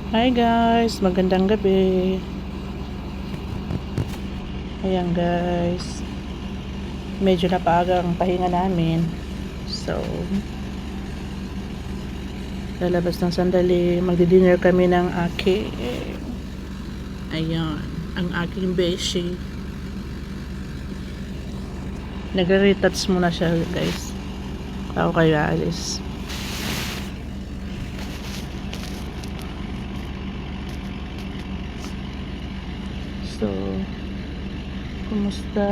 Hi guys, magandang gabi. Ayan guys, medyo napaaga ang pahinga namin. So, lalabas ng sandali. Magdi-dinner kami ng aking, ayan, ang aking beshi. Nagre-retouch muna siya guys. Ako kayo aalis. So, kumusta?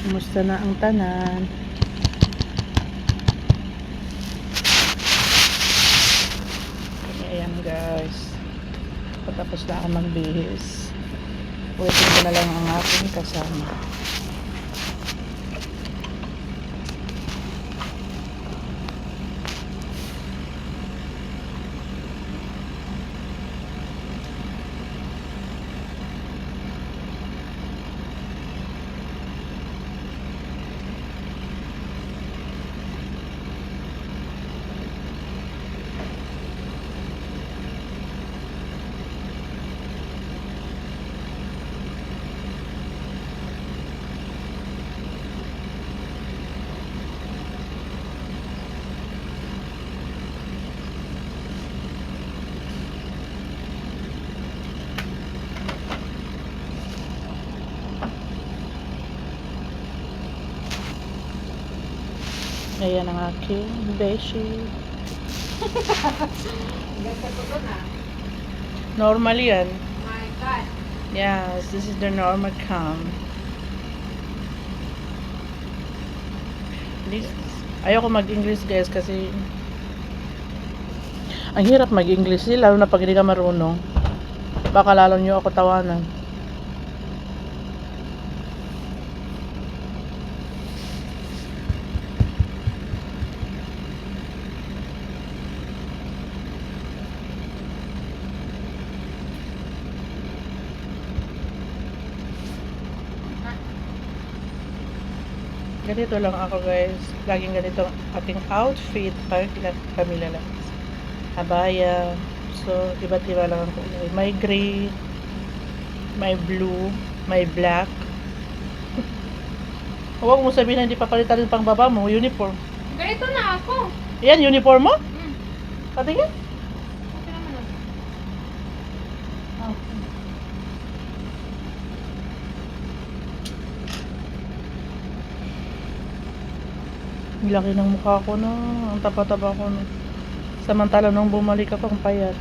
Kumusta na ang tanan? Ayan guys, patapos na ako magbihis. Waiting ko na lang ang aking kasama. Ayan ang aking beshi. Normal yan. My God. Yes, this is the normal cam. Ayoko mag-English guys kasi ang hirap mag-English lalo na pag hindi ka marunong. Baka lalo nyo ako tawanan. Ganito lang ako guys. Laging ganito aking outfit pag kami lalabas. Abaya. So, iba't iba lang ang kulay. May gray, may blue, may black. Huwag mo sabihin na hindi papalitan yung pang baba mo, uniform. Ganito na ako. Yan, uniform mo? Patingin? Okay naman ako. Ang laki ng mukha ko na. Ang taba-taba ko na. Samantala nung bumalik ako, ang payat.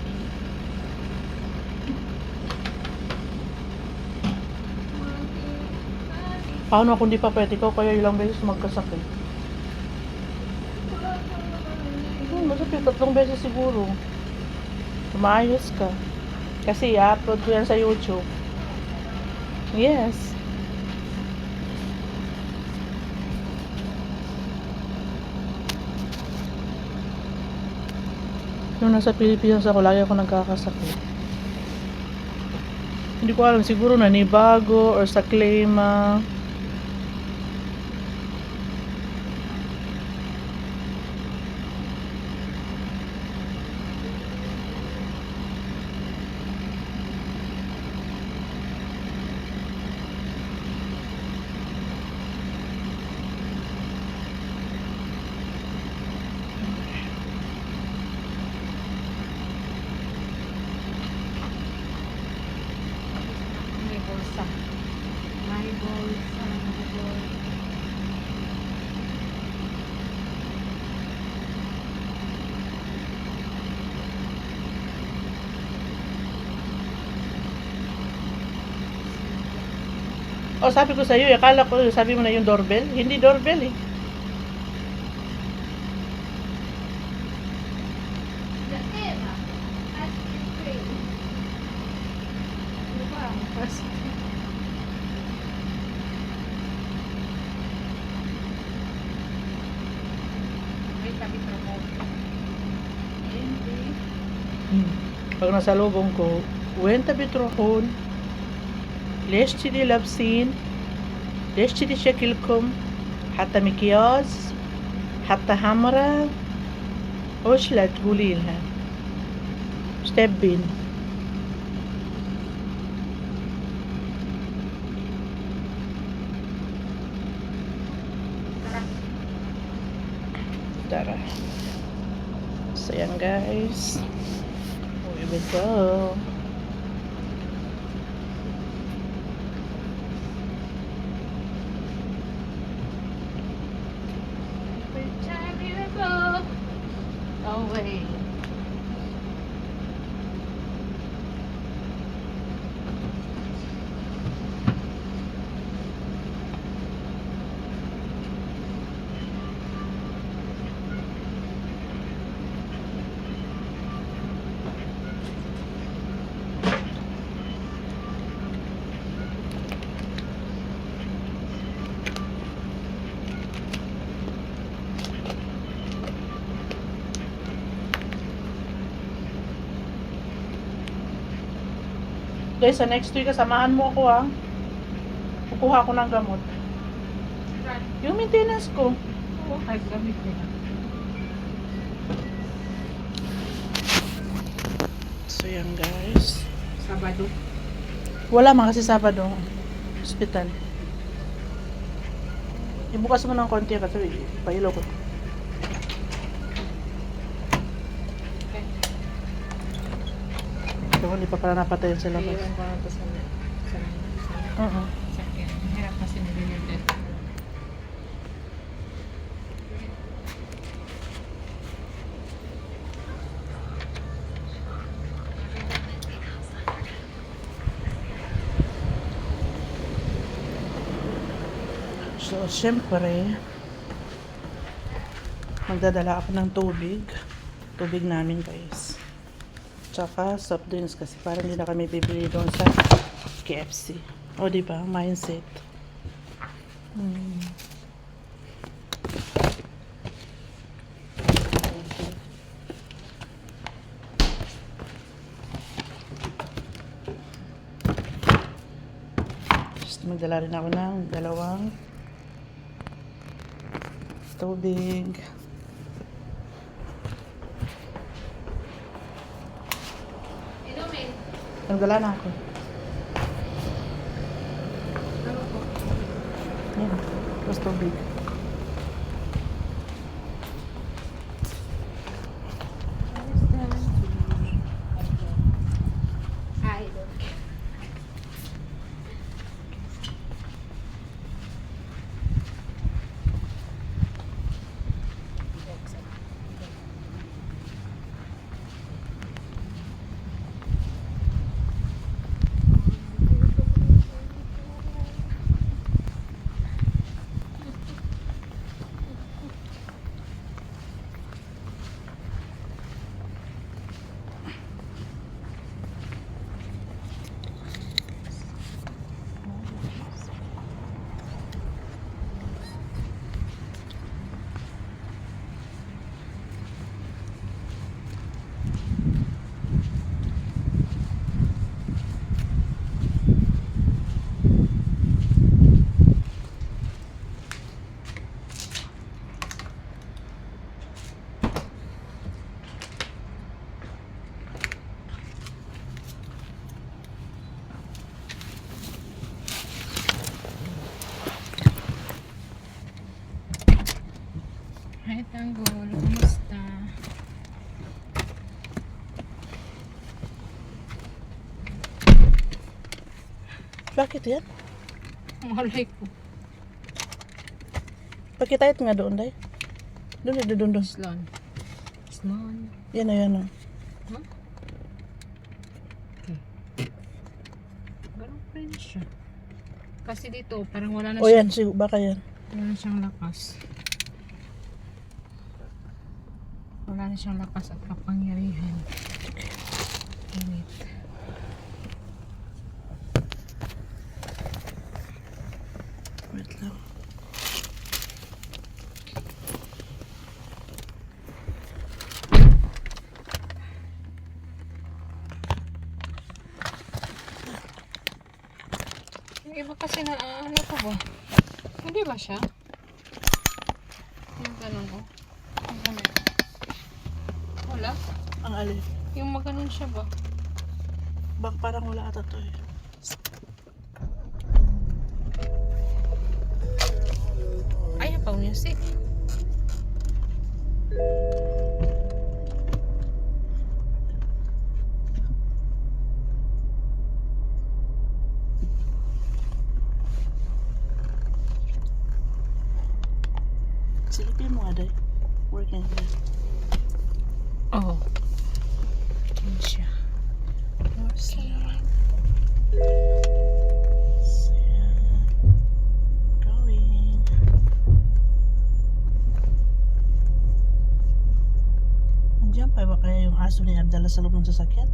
Paano kung di pa pwede ko? Kaya ilang beses magkasakit. Masakit 3 beses siguro. Umayos ka. Kasi i-upload ko yan sa YouTube. Yes. Nung nasa Pilipinas ako, lagi ako nagkakasakit. Hindi ko alam, siguro nanibago or sa klima. May bulsa. May bulsa. May bulsa. O sabi ko sa iyo, akala ko sabi mo na yung doorbell. Hindi doorbell eh. The Eva. Ice cream. Ano ba? May tabi promote. Hindi. Pag nasa lubong ko, وين تبي تروحون؟ ليش كذي لابسين؟ ليش كذي شكلكم؟ حتى مكياج؟ حتى حمرا وش لا تقولي لها ايش تبين؟ Tara. So yan guys. Here we go. Every time you go away. Guys, sa next week, samahan mo ako ha. Kukuha ko ng gamot. Yung maintenance ko. Oo, kahit gamit ko na. So yan guys. Sabado. Wala man kasi Sabado. Hospital. Ibukas mo ng konti kasi pailaw ko. Okay. Ito hindi pa pala napatayin sila. Iiwan ko na ito sa Oo. sakyan. Hirap kasi nililipit. So, syempre, magdadala ako ng tubig. Tubig namin, guys. Tsaka, soft drinks kasi parang hindi na kami bibili doon sa KFC. O, diba? Mindset. Just magdala rin ako ng dalawang tubig. Inumin. Nagdala na ako. Ano po? Yan. Tapos tubig. Ay, doon. Hi, Tanggol. Kumusta? Bakit yan? Malay ko. Pakitayat nga doon, day. Doon. Slon. Slon. Yan na yan. Oh. Huh? Okay. Ganun pa rin siya. Kasi dito, parang wala na O yan, baka yan. wala na siyang lakas. Wala na siyang lakas at kapangyarihan. Init. Wait lang. Yung iba kasi na ano ko ba? Hindi ba siya? Yung ganun ko. Wala. Ang alin. Yung maganon siya ba? Bak parang wala ata to eh. Ay, pa music. Silipin mo nga day. Working day. Oh. Yan siya. So, yan. Going. Nandiyan pa ba kaya yung aso ni Abdallah sa loob ng sasakyan?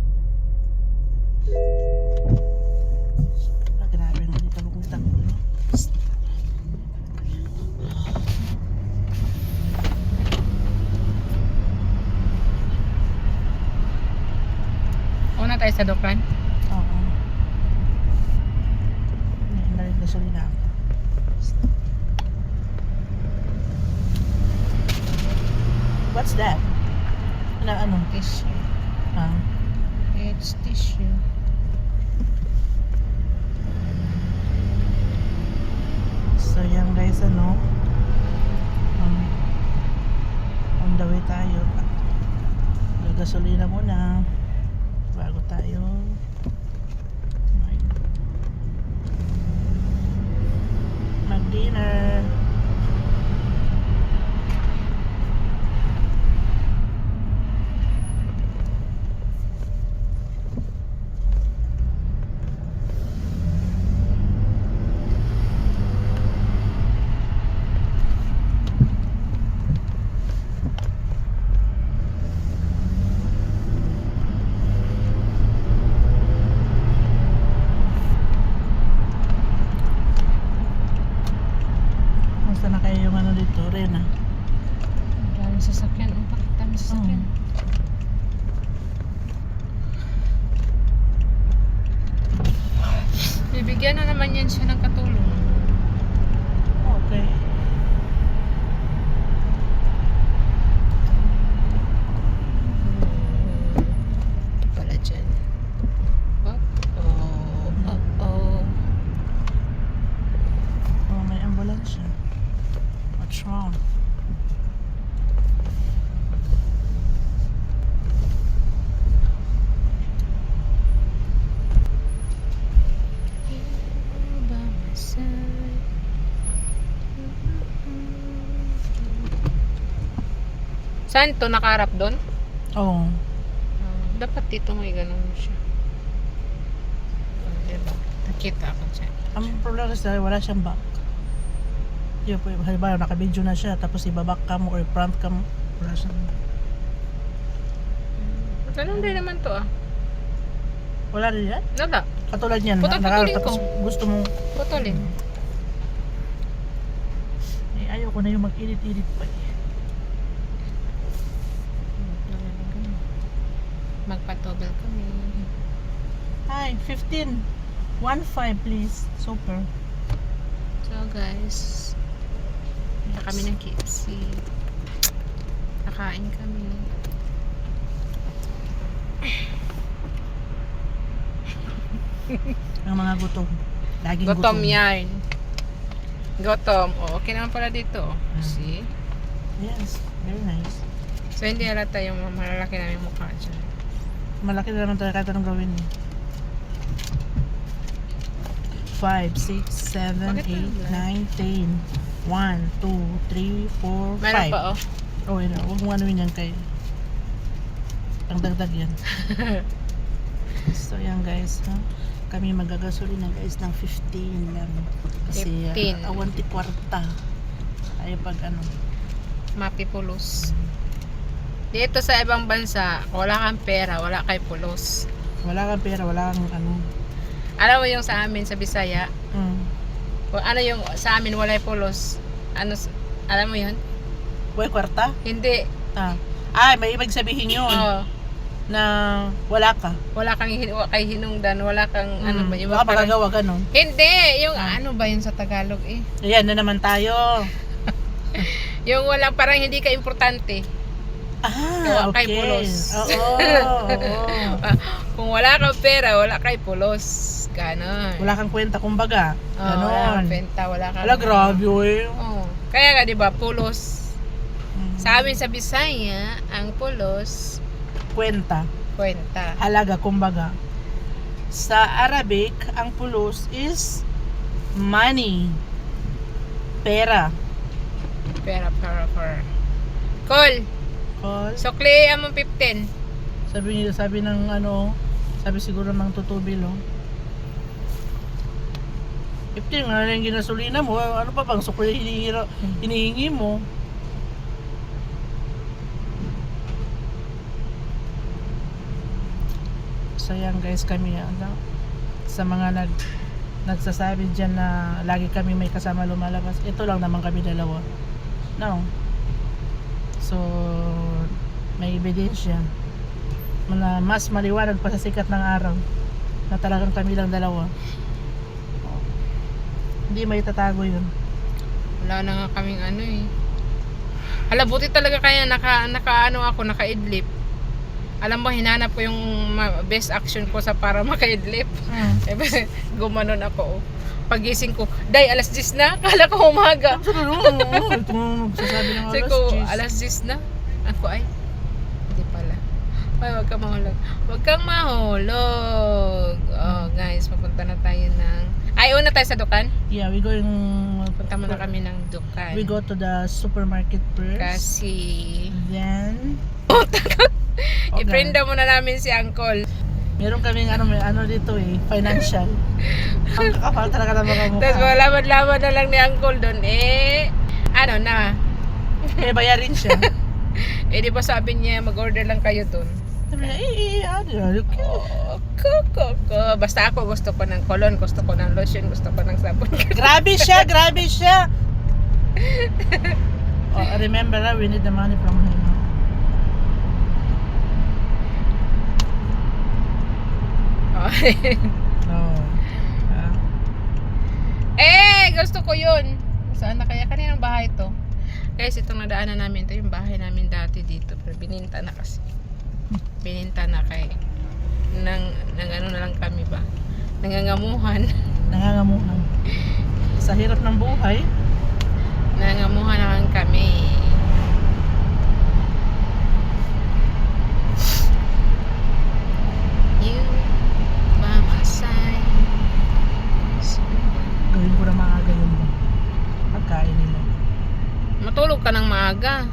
Ah, grabe nga dito lukong no? Una tayo sa dukan. Oo. Nalit na gasolina ako. What's that? Ano? Tissue. Ah, It's tissue. so yan guys, ano? On the way tayo. Gasolina muna bago tayo mag-dinner. Basta na kayo yung ano dito rin ah. Ang daming sasakyan. Ang daming sasakyan. Bibigyan na naman yan siya ng katulong. Okay. Pala dyan. Oh. Oh, may ambulansya. What's wrong? By my side. Saan to? Nakaharap doon? Oh. Dapat dito may ganun siya. Diba? Nakita ako dyan. Ang problema kasi wala siyang back. Yun po, halimbawa nakabidyo na siya tapos ibabak ka mo or front ka mo. Wala siyang. Ganun din naman to ah. Wala rin yan? Wala. Katulad yan. Putol-putulin Tapos ko. gusto mo. Putulin. Eh, ayaw ko na yung mag-edit-edit pa eh. Magpatobel kami. Hi, 15. 1.5 please. Super. So guys, punta kami ng KFC. Nakain kami. Ang mga gutom. Laging Gutom gutom. yan. Gutom. Oh, okay naman pala dito. See? Yes, very nice. So hindi halata yung malalaki namin mukha dyan. Malaki na naman tayo kahit anong gawin eh. 5, 6, 7, Bakit 8, 9, 10. 1, 2, 3, 4, 5. Meron pa oh. Oh, yun. Huwag mo ano yan kay. Ang dagdag yan. So, yan guys. Ha? Kami magagasolina guys ng 15 lang. Kasi 15. Awanti kwarta. Ay pag ano. Mapipulos. Dito sa ibang bansa, wala kang pera, wala kay pulos. Wala kang pera, wala kang ano. Alam mo yung sa amin sa Bisaya, Mm. o ano yung sa amin walay pulos. Ano alam mo yun? Buhay kwarta? Hindi. Ah. Ay, may ibig sabihin yun. Oh, Na wala ka. wala kang kay hinungdan, wala kang ano ba yung Baka parang- magagawa ganun. Hindi, yung Ah. ano ba yun sa Tagalog eh? Ayan na naman tayo. Yung walang parang hindi ka importante. Ah, Gawa kay okay. pulos. Oo, oo. Kung wala kang pera, wala kay pulos. Ganon. Wala kang kwenta, kumbaga. Wala Ganon. kang benta, wala kang... Wala, grabe, eh. Oh. Kaya nga, di ba, pulos. Mm. Sa amin sa Bisaya, ang pulos, Kwenta. kwenta. Halaga, kumbaga. Sa Arabic, ang pulos is money. Pera. Pera. Call. Call. Sukli among 15. Sabi ng ano, sabi siguro ng tutubil, oh. 15 nga lang yung ginasolina mo, ano pa bang sukli hinihingi mo? So yan guys, kami ano, sa mga nagsasabi dyan na lagi kami may kasama lumalabas, ito lang naman kami dalawa. No. So may ebidensya na mas maliwanag pa sa sikat ng araw na talagang kami lang dalawa. Hindi may tatago yun. Wala na nga kaming ano eh. Hala, buti talaga kaya naka-idlip. Alam mo, hinanap ko yung best action ko sa para maka-idlip. Gumanon ako. Pagising ko, day, alas 10 na? Kala ko umaga. Ito mo magsasabi ng Sabi ko, alas 10 na? Ako ay, hindi pala. Ay, wag kang mahulog. Wag kang mahulog. Oh, guys, papunta na tayo ng... Ay, una tayo sa dukan? Yeah, we going... Punta muna kami ng dukan. We go to the supermarket first. Kasi... Then... I-prenda muna namin si Uncle. Meron kaming ano, may ano dito eh, financial. Ang kakapal talaga ng mga mukha. Tapos malaman-laman na lang ni Uncle doon, ano na. May bayarin siya. Di ba sabi niya, mag-order lang kayo doon. Sabi niya, ano, Basta ako gusto ko ng cologne, gusto ko ng lotion, gusto ko ng sabon. Grabe siya, grabe siya. Oh, remember, we need the money from him. No. Gusto ko yun. Saan na kaya? Kaninang bahay to? Guys, itong nadaanan namin, ito yung bahay namin dati dito. Pero bininta na kasi. Bininta na kay nang ano na lang kami ba? Nangangamuhan. Nangangamuhan. Sa hirap ng buhay. Nangangamuhan na lang kami. You by my side. Gawin ko na maaga yun ba? Pagkain nila. Matulog ka ng maaga.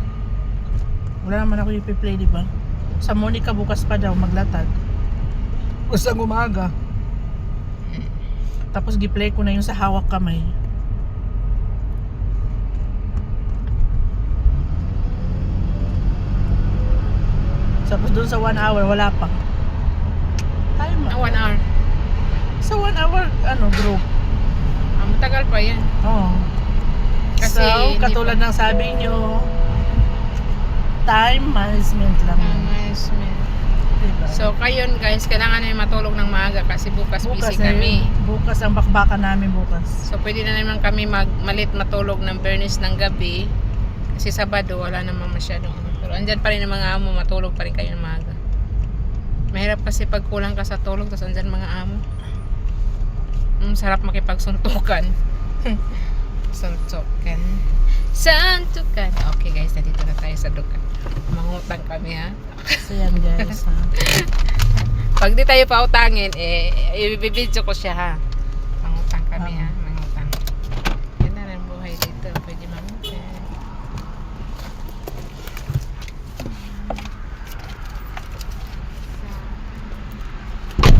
Wala naman ako ipi-play, di ba? Sa Monica bukas pa daw maglatag. Basta umaga. Tapos gi-play ko na yung sa hawak kamay. Tapos doon sa 1 hour wala pa. Time. 1 hour. Sa 1 hour ano group. Matagal pa yan. Oo. Kasi So, hindi katulad ng sabi nyo, time management lang. Diba? So, kayon guys, kailangan namin matulog ng maaga kasi bukas busy kami. Bukas ang bakbakan namin bukas. So, pwede na naman kami malit matulog ng Bernis ng gabi. Kasi Sabado, wala namang masyadong. Pero andyan pa rin ang mga amo, matulog pa rin kayo ng maaga. Mahirap kasi pag kulang ka sa tulog, tapos andyan mga amo. Sarap makipagsuntukan. Suntukan. Santukan. Okay guys, nandito na tayo sa dukan. Mangutang kami ha. So yan guys ha. Pag di tayo pautangin, ibibidyo ko siya ha. Mangutang kami ha. Mangutang. Yan na lang buhay dito. Pwede mangutang.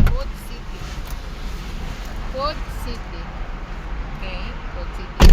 Food City. Food City. Okay, Food City.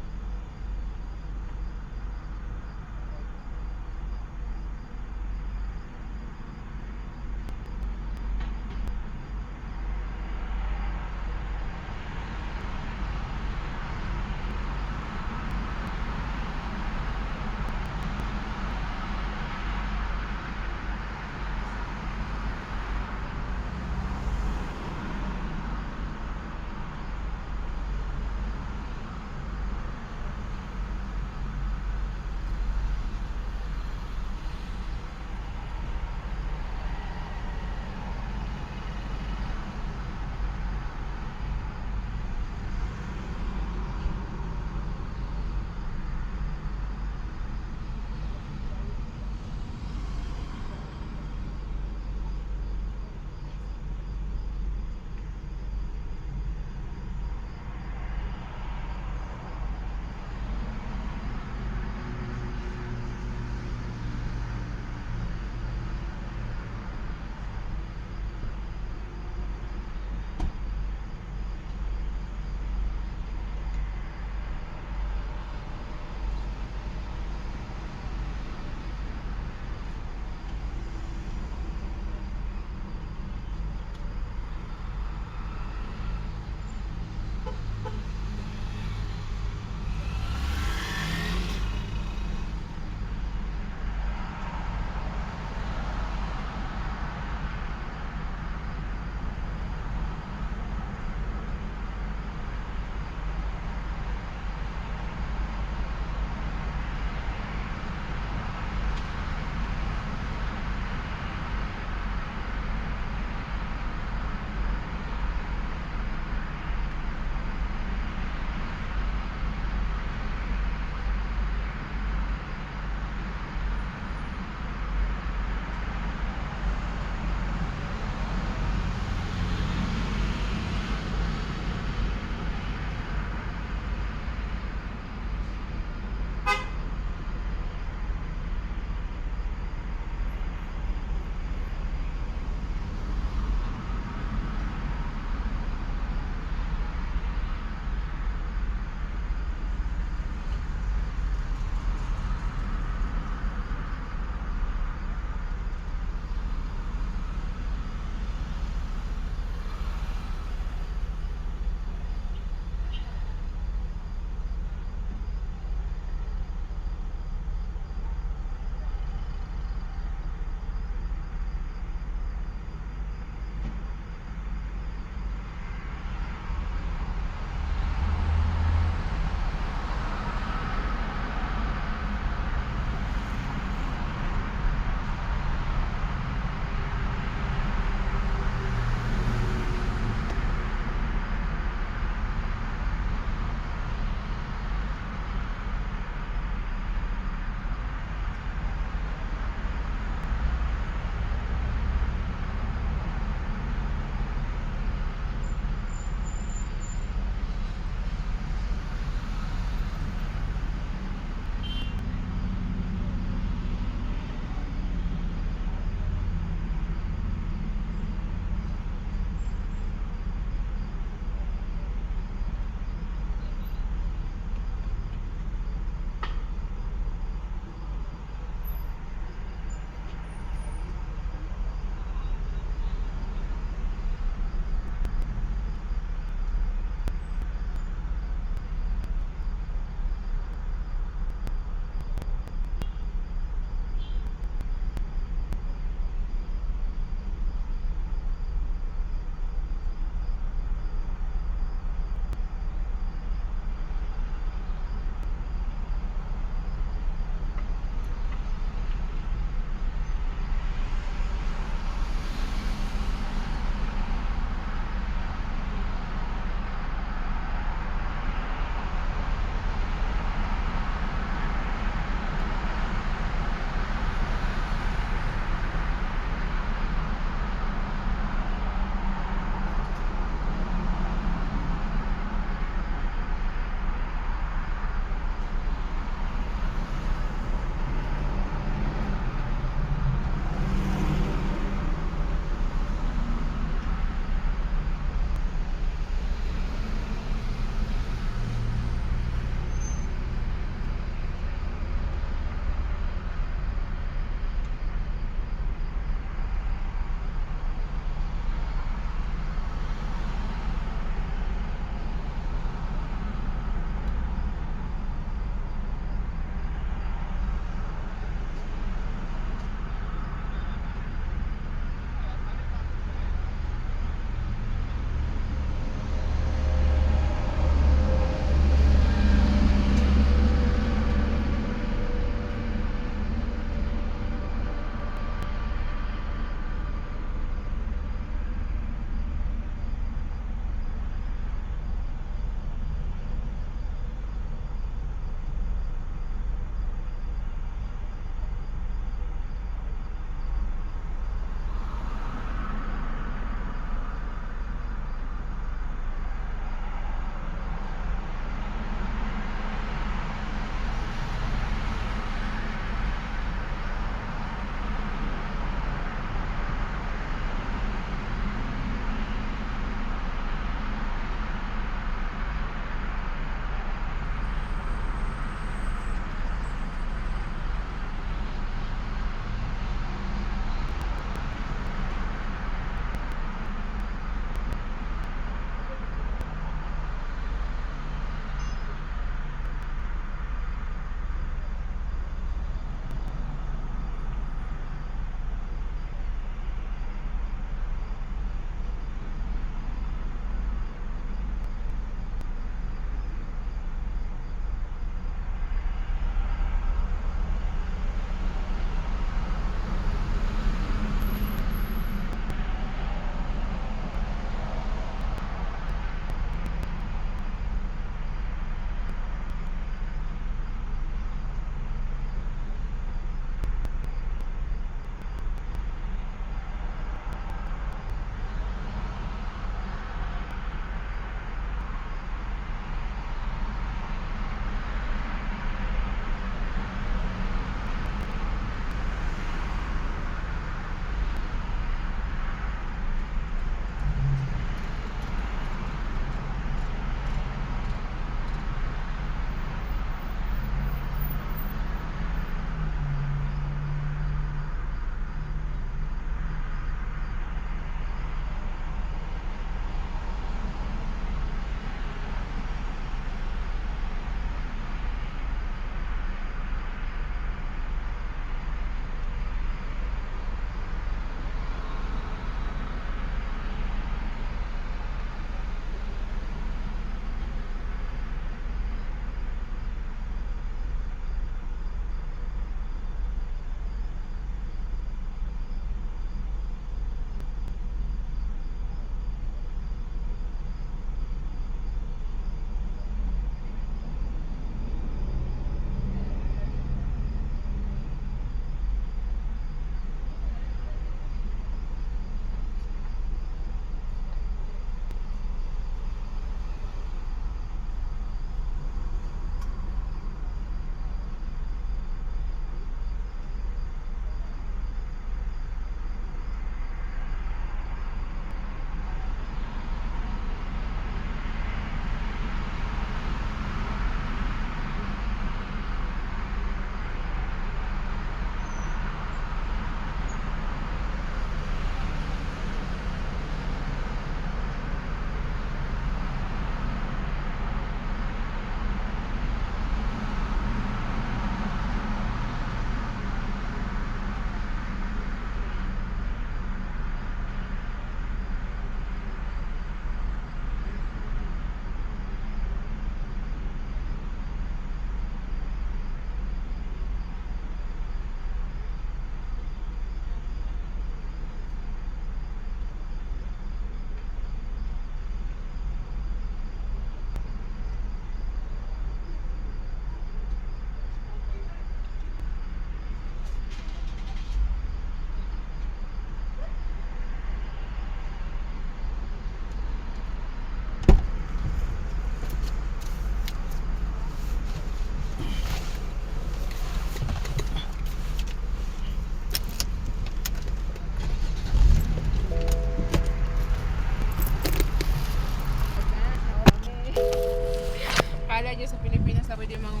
dyan sa Pilipinas na pwede mga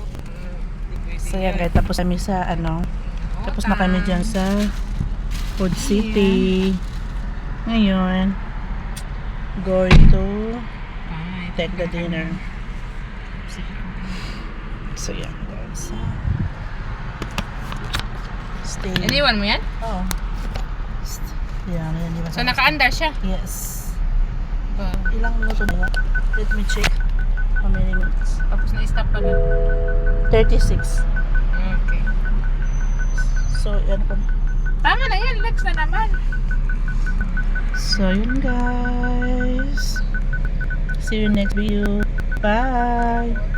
So yan guys, tapos kami sa tapos na kami dyan sa Food City. Ngayon, going to take the dinner. So yan guys. Stay. Iniwan mo yan? Oo. Yan, yan. So naka-under siya? Yes. Ilang minuto na yan? Let me check. How many minutes? Tapos na-stop pa na. 36. Okay. So, yan po. Tama na yan, legs na naman. So, yun guys. See you next video. Bye!